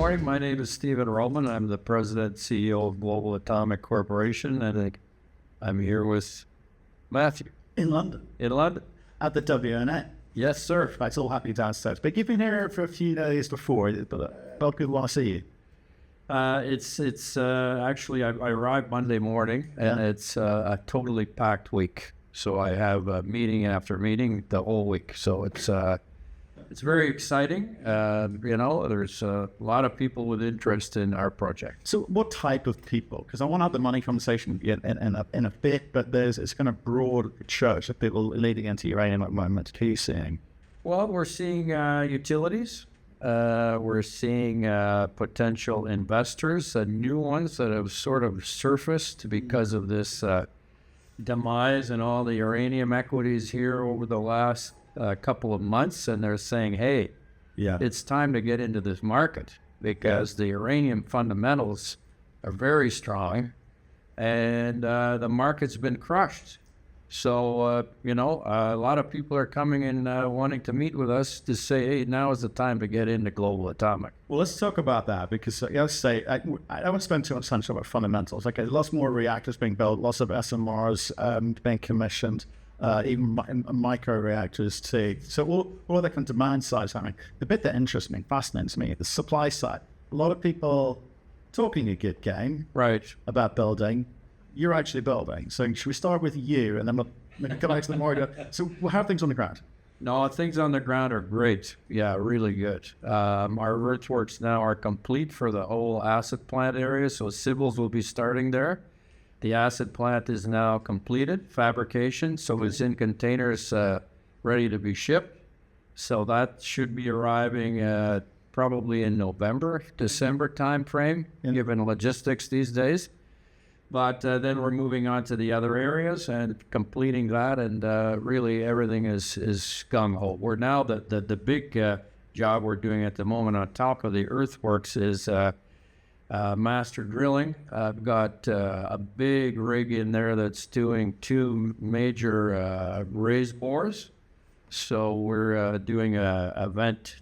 morning. My name is Stephen Roman. I'm the president and CEO of Global Atomic Corporation, and I'm here with Matthew. In London. In London. At the WNA. Yes, sir. It's all happening downstairs. But you've been here for a few days before, but a lot of people want to see you. It's actually, I arrived Monday morning, and it's a totally packed week. So I have meeting after meeting the whole week. So it's very exciting. There's a lot of people with interest in our project. So what type of people? Because I want to have the money conversation in a bit, but it's kind of broad church of people leading into uranium at the moment. Who are you seeing? Well, we're seeing utilities. We're seeing potential investors, new ones that have sort of surfaced because of this demise and all the uranium equities here over the last couple of months, and they're saying, hey, it's time to get into this market because the uranium fundamentals are very strong and the market's been crushed. So, a lot of people are coming and wanting to meet with us to say, hey, now is the time to get into Global Atomic. Well, let's talk about that because I don't spend too much time talking about fundamentals. Like, lots more reactors being built, lots of SMRs being commissioned, even micro reactors too. So all that kind of demand side. I mean, the bit that interests me, fascinates me, the supply side. A lot of people talking a good game, right, about building. You're actually building. So should we start with you and then we'll come back to the more? So how are things on the ground? No, things on the ground are great. Yeah, really good. Our earthworks now are complete for the whole acid plant area. So civils will be starting there. The acid plant is now completed, fabrication. So it's in containers ready to be shipped. So that should be arriving probably in November, December timeframe, given logistics these days. But then we're moving on to the other areas and completing that, and really everything is gung-ho. We're now, the big job we're doing at the moment on top of the earthworks is master drilling. I've got a big rig in there that's doing 2 major raise bores. So we're doing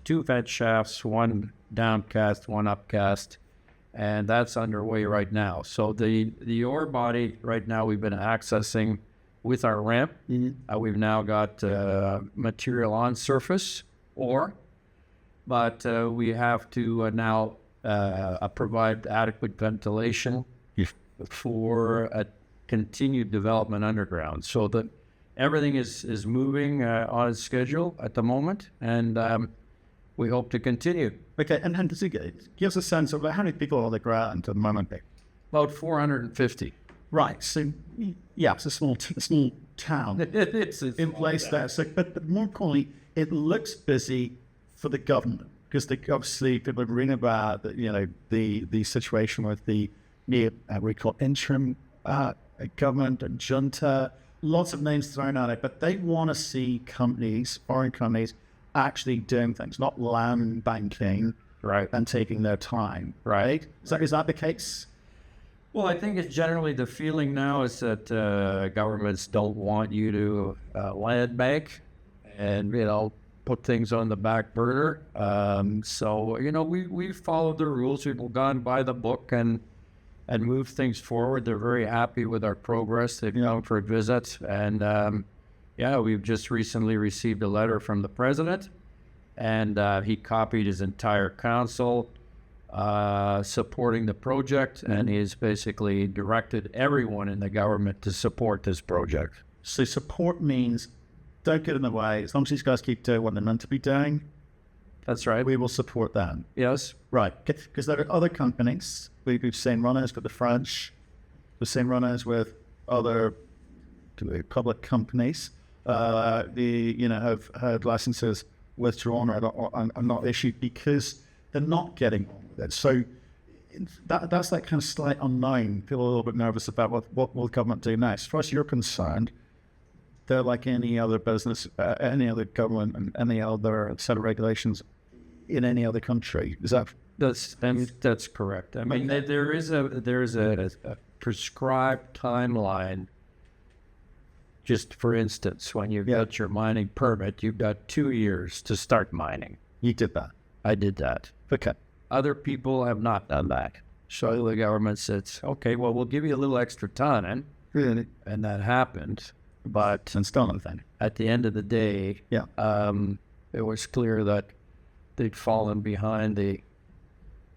2 vent shafts, 1 downcast, 1 upcast. And that's underway right now. So the ore body right now we've been accessing with our ramp. We've now got material on surface ore, but we have to now provide adequate ventilation for a continued development underground. So that everything is moving on schedule at the moment, and we hope to continue. Okay, and does it give us a sense of how many people are on the ground at the moment? About 450. Right. So, yeah, it's a small town. It's in place there. So, but more importantly, it looks busy for the government because obviously people are reading about the situation with the we call interim government and junta. Lots of names thrown at it, but they want to see companies, foreign companies, actually doing things, not land banking, right, and taking their time, right? So is that the case? Well, I think it's generally the feeling now is that governments don't want you to land bank and, put things on the back burner. So, we've followed the rules. We've gone by the book and moved things forward. They're very happy with our progress. They've come for a visit, and we've just recently received a letter from the president, and he copied his entire council supporting the project, and he's basically directed everyone in the government to support this project. So support means don't get in the way. As long as these guys keep doing what they're meant to be doing, that's right. We will support them. Yes. Right. Because there are other companies. We've seen runners with the French. We've seen runners with other public companies. Have had licenses withdrawn or not issued because they're not getting on with it. So that's that kind of slight unknown. Feel a little bit nervous about what will the government do next. As far as you're concerned, they're like any other business, any other government, and any other set of regulations in any other country. That's correct. I mean, there is a prescribed timeline. Just for instance, when you've got your mining permit, you've got 2 years to start mining. You did that. I did that. Okay. Other people have not done that. So the government says, okay, well, we'll give you a little extra time. Really? And that happened. But And still nothing. at the end of the day, Yeah. it was clear that they'd fallen behind the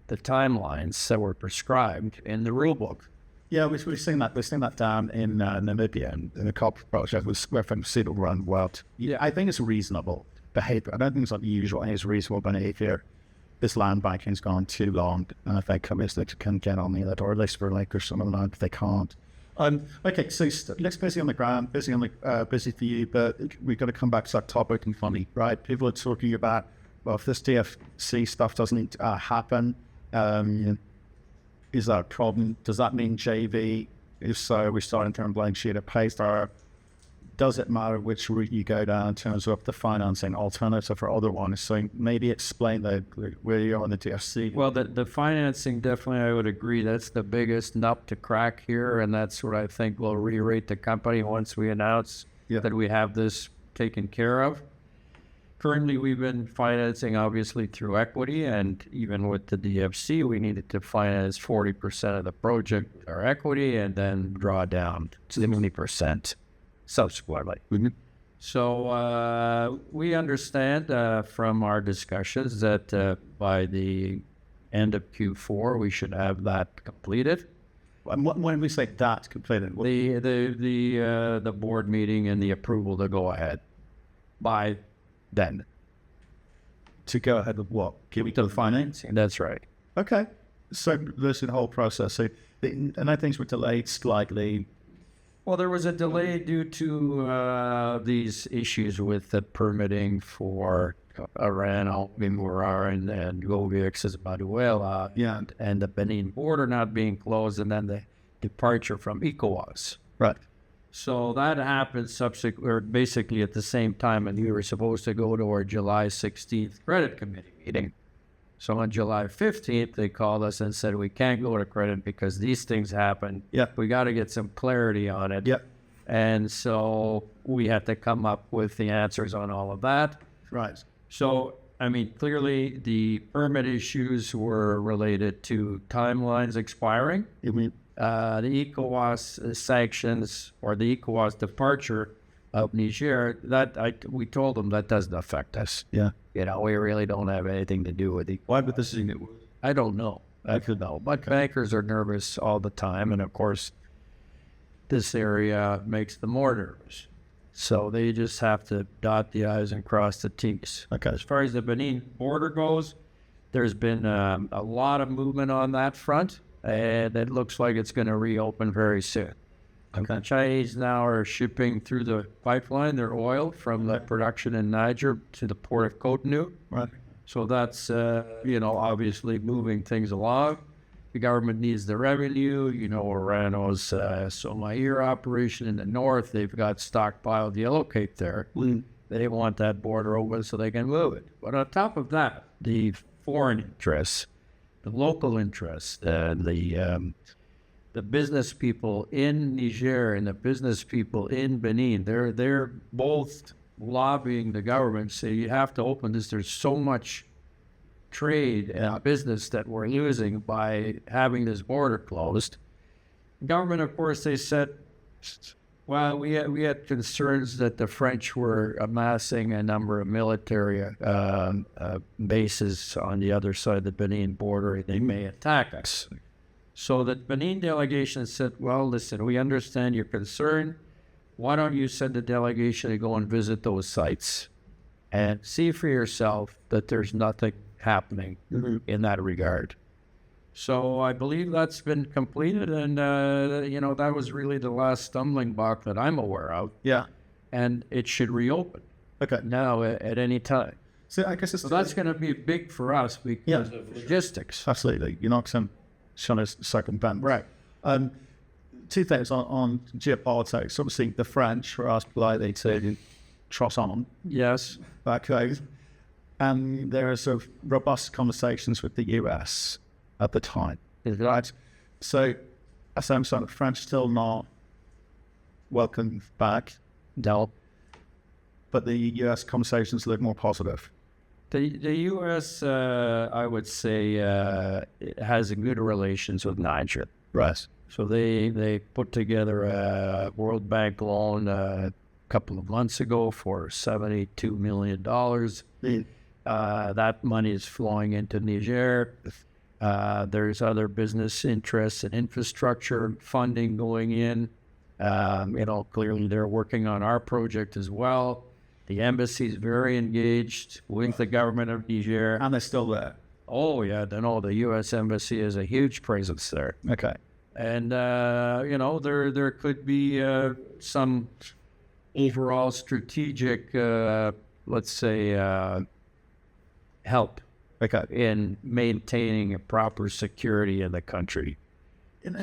timelines that were prescribed in the rule book. Yeah, we've seen that. We've seen that down in Namibia in the Corp project with from Cedar Run World. Yeah, I think it's reasonable behavior. I don't think it's unusual. I think it's reasonable behavior. This land banking's gone too long, and if they come, they can get on it, or at least relinquish some of the land if they can't. Okay, so let's busy on the ground, busy for you, but we've got to come back to that topic and funny, right? People are talking about, well, if this DFC stuff doesn't happen, is that a problem? Does that mean JV? If so, we start in terms of blank sheet of paper. Does it matter which route you go down in terms of the financing alternative for other ones? So maybe explain where you are on the DFC. Well, the financing, definitely, I would agree. That's the biggest nut to crack here, and that's what I think will re-rate the company once we announce that we have this taken care of. Currently, we've been financing, obviously, through equity, and even with the DFC, we needed to finance 40% of the project, our equity, and then draw down 70%. Subsequently. Mm-hmm. So we understand from our discussions that by the end of Q4 we should have that completed. And when we say that completed, The board meeting and the approval to go ahead by then. To go ahead with what? Give to the financing. That's right. Okay. So there's the whole process. So and I think we're delayed slightly. Well, there was a delay due to these issues with the permitting for Uranium, and Govix as Maduela, and the Benin border not being closed, and then the departure from ECOWAS. Right. So that happened basically at the same time, and we were supposed to go to our July 16th credit committee meeting. So on July 15th, they called us and said, we can't go to credit because these things happen. Yep. We got to get some clarity on it. Yep. And so we had to come up with the answers on all of that. Right. So, I mean, clearly the permit issues were related to timelines expiring. Mm-hmm. The ECOWAS sanctions or the ECOWAS departure of Niger, we told them that doesn't affect us. Yeah. You know, we really don't have anything to do with it. Why would this be? I don't know. I could know. But bankers are nervous all the time. And of course, this area makes them more nervous. So they just have to dot the I's and cross the T's. Okay. As far as the Benin border goes, there's been a lot of movement on that front. And it looks like it's going to reopen very soon. Okay. The Chinese now are shipping through the pipeline their oil from the production in Niger to the port of Cotonou. Right. So that's, obviously moving things along. The government needs the revenue. Orano's Somaïr operation in the north, they've got stockpiled yellowcake there. They want that border open so they can move it. But on top of that, the foreign interests, the local interests, the business people in Niger and the business people in Benin, they're both lobbying the government, say you have to open this. There's so much trade and business that we're losing by having this border closed. Government, of course, they said, well, we had concerns that the French were amassing a number of military bases on the other side of the Benin border, and they may attack us. So the Benin delegation said, well, listen, we understand your concern. Why don't you send a delegation to go and visit those sites and see for yourself that there's nothing happening in that regard. So I believe that's been completed, and, that was really the last stumbling block that I'm aware of. Yeah. And it should reopen. Okay. Now at any time. So I guess so that's going to be big for us because of logistics. Absolutely. You're not trying to circumvent. Right. Two things on geopolitics. Obviously, the French were asked politely to trot on. Yes. Back home. And there are sort of robust conversations with the US at the time. Right. So, as I'm saying, the French still not welcome back. No. But the US conversations look more positive. The U.S., I would say, has a good relations with Niger. Right. So they put together a World Bank loan a couple of months ago for $72 million. That money is flowing into Niger. There's other business interests and infrastructure funding going in. Clearly they're working on our project as well. The embassy is very engaged with the government of Niger. And they're still there. Oh, yeah. The U.S. Embassy has a huge presence there. Okay. And, there could be some overall strategic, let's say, help in maintaining a proper security in the country.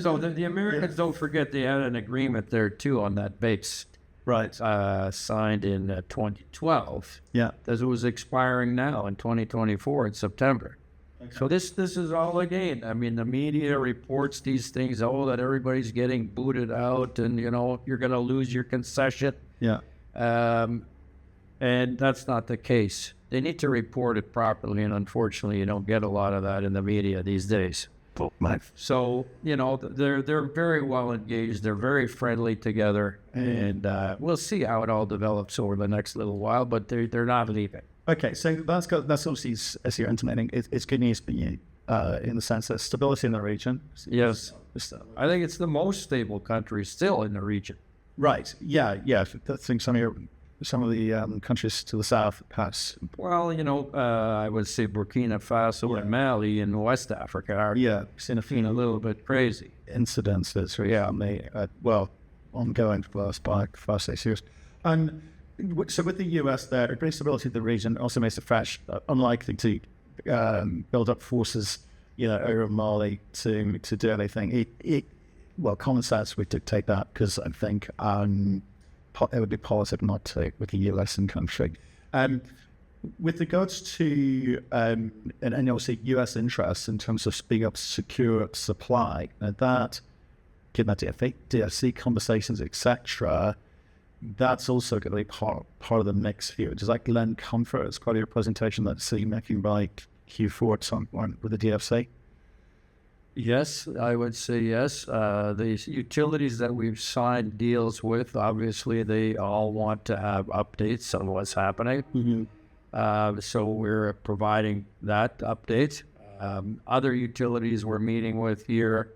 So the Americans, don't forget, they had an agreement there, too, on that base. Right. Signed in 2012. Yeah. As it was expiring now in 2024 in September. Okay. So this is all a game. I mean, the media reports these things, that everybody's getting booted out and, you're going to lose your concession. Yeah. And that's not the case. They need to report it properly, and unfortunately, you don't get a lot of that in the media these days. So, they're very well engaged. They're very friendly together, and we'll see how it all develops over the next little while, but they're not leaving. Okay, so that's obviously, as you're intimating, it's good news for you in the sense that stability in the region. Yes. I think it's the most stable country still in the region. Right, yeah. I think some of the countries to the south pass. Well, I would say Burkina Faso and Mali in West Africa are seen a little bit crazy. Incidents that's ongoing for the last 5-6 years. And so with the US there, it brings stability to the region, also makes it fresh, unlikely to build up forces, over Mali to do anything. Common sense would dictate that, because I think it would be politic not to with the US in country. With regards to, and obviously US interests in terms of being able to secure supply, that, given that DFC conversations, etc., that's also going to be part of the mix here. Does that lend comfort as part of your presentation that you're making by Q4 at some point with the DFC? Yes, I would say yes. The utilities that we've signed deals with, obviously, they all want to have updates on what's happening. Mm-hmm. So we're providing that update. Other utilities we're meeting with here,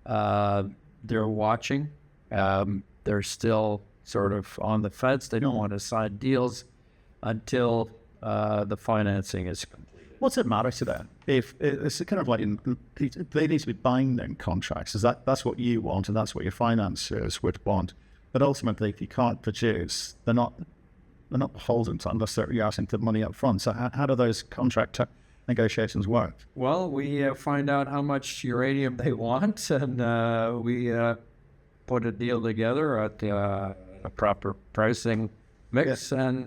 they're watching. They're still sort of on the fence. They don't want to sign deals until the financing is complete. What's it matter to them? If it's kind of like they need to be binding contracts, that's what you want and that's what your financiers would want. But ultimately, if you can't produce, they're not beholden to unless they're asking for money up front. So how do those contract negotiations work? Well, we find out how much uranium they want, and we put a deal together at a proper pricing mix. Yeah.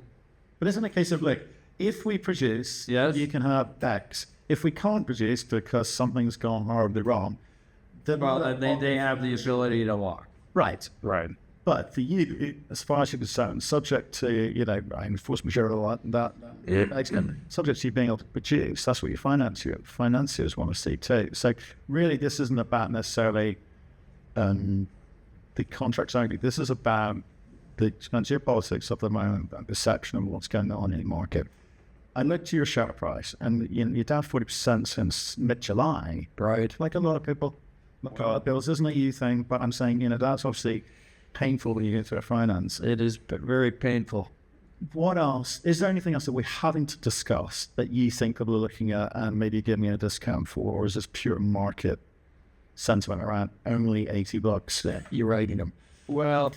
But isn't it a case of, like, if we produce, yes, you can have X. If we can't produce because something's gone horribly wrong, then they have the ability to walk. Right. But for you, as far as you're concerned, subject to, force majeure and that subject to you being able to produce, that's what your financiers want to see too. So really, this isn't about necessarily the contracts only. This is about the geopolitics of the moment, the perception of what's going on in the market. I looked at your share price, and you're down 40% since mid-July. Right. Like a lot of people. Bills isn't a you thing, but I'm saying, that's obviously painful when you get through finance. It is very painful. What else? Is there anything else that we're having to discuss that you think that we're looking at and maybe giving a discount for, or is this pure market sentiment around only $80 uranium? Well,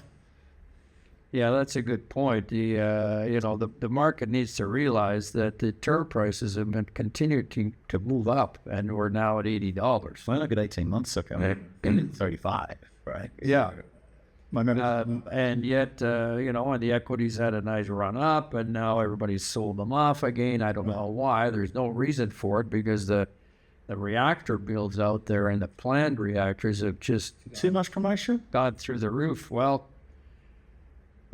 yeah, that's a good point. The market needs to realize that the term prices have been continuing to move up, and we're now at $80. Well, look at 18 months ago, 35, right? Yeah. And yet, and the equities had a nice run up, and now everybody's sold them off again. I don't know why. There's no reason for it, because the reactor builds out there and the planned reactors have just too much promotion gone through the roof. Well,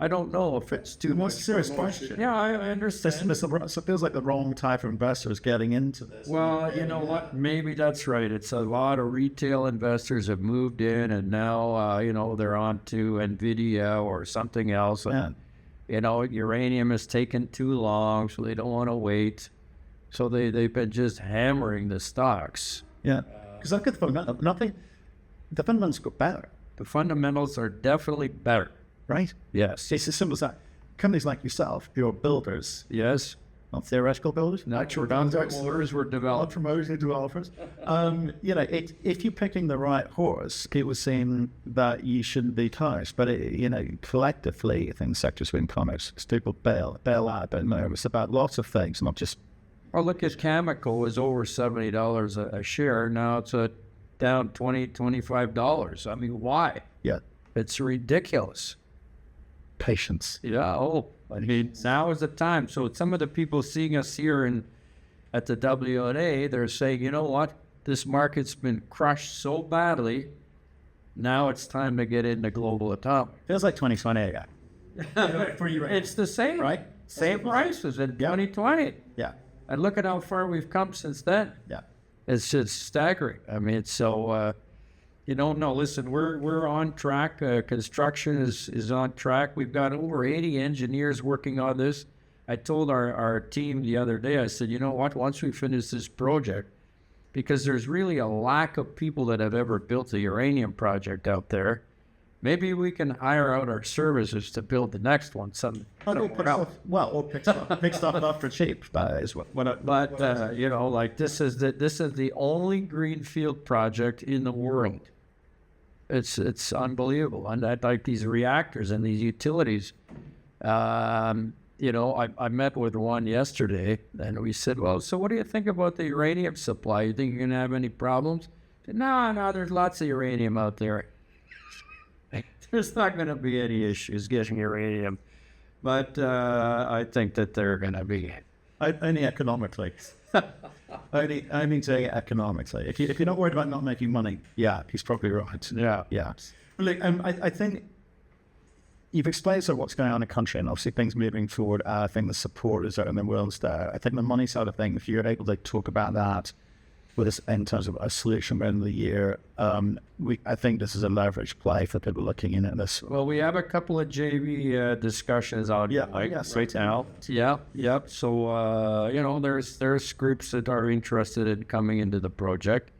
I don't know if it's too More much. serious question. Yeah, I understand. So it feels like the wrong type of investors getting into this. Well, you know what? Maybe that's right. It's a lot of retail investors have moved in, and now they're on to Nvidia or something else. Yeah. Uranium has taken too long, so they don't want to wait. So they've been just hammering the stocks. Yeah, because look at the fundamentals. The fundamentals got better, The fundamentals are definitely better. right? Yes. It's as simple as that. Companies like yourself, you're builders, Yes. not theoretical builders, Natural motors were not developed. promoting developers. If you're picking the right horse, it would seem that you shouldn't be touched. But collectively, I think the sector's been kind of people bail out, but no, it's about lots of things, not just. Well, look at Cameco was over $70 a share. Now it's down $25. I mean, why? Yeah, It's ridiculous. patience. Yeah. Oh, I mean, now is the time. So some of the people seeing us here at the WNA, they're saying, you know what? This market's been crushed so badly. Now it's time to get into global atomic. Feels like 2020 again. It's the same, Right? Same prices in 2020. Yeah, And look at how far we've come since then. yeah. It's just staggering. I mean, so no. Listen, we're on track. Construction is on track. We've got over 80 engineers working on this. I told our team the other day. I said, you know what? Once we finish this project, because there's really a lack of people that have ever built a uranium project out there. Maybe we can hire out our services to build the next one. Or pick stuff up for cheap. That is what. But this is the only greenfield project in the world. It's unbelievable, and I like these reactors and these utilities. I met with one yesterday, and we said, "Well, so what do you think about the uranium supply? You think you're gonna have any problems?" I said, No, there's lots of uranium out there. There's not going to be any issues getting uranium, but I think that they're going to be. Only economically. only saying it economically. If you're not worried about not making money, yeah, he's probably right. Yeah. Yeah. Well, look, I think you've explained sort of what's going on in the country, and obviously things moving forward. I think the support is out in the world there. I think the money side of things, if you're able to talk about that with us in terms of a solution by the end of the year, I think this is a leverage play for people looking in at this. Well, we have a couple of JV discussions on right now. Yeah, yep. So there's groups that are interested in coming into the project.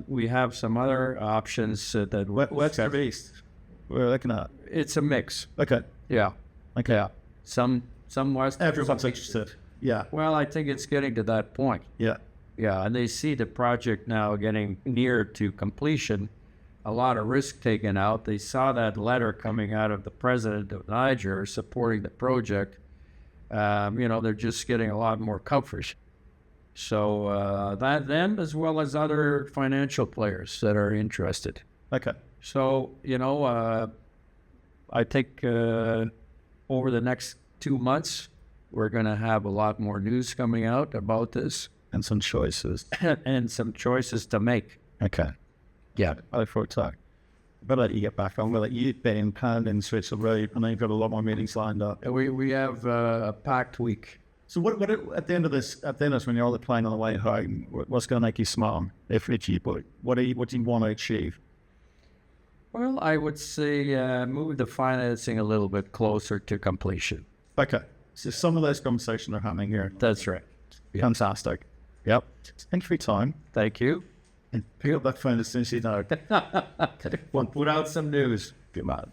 We have some other options that What's the beast we're looking at? It's a mix. Okay. Yeah. Okay. Yeah. Some West. Everyone's interested. Yeah. Well, I think it's getting to that point. Yeah. Yeah, and they see the project now getting near to completion, a lot of risk taken out. They saw that letter coming out of the president of Niger supporting the project. They're just getting a lot more comfort. So them as well as other financial players that are interested. Okay. So, I think over the next 2 months, we're going to have a lot more news coming out about this. And some choices. And some choices to make. Okay. Yeah. I look forward to that. But let you get back on. We'll let you be in Pound in Switzerland. I know you've got a lot more meetings lined up. We have a packed week. So what at the end of this, when you're all the plane on the way home, what's going to make you smile? What do you want to achieve? Well, I would say move the financing a little bit closer to completion. Okay. So some of those conversations are happening here. That's right. Fantastic. Yep. Thank you for your time. Thank you. And pick up that phone as soon as you know. Put out some news. Good man.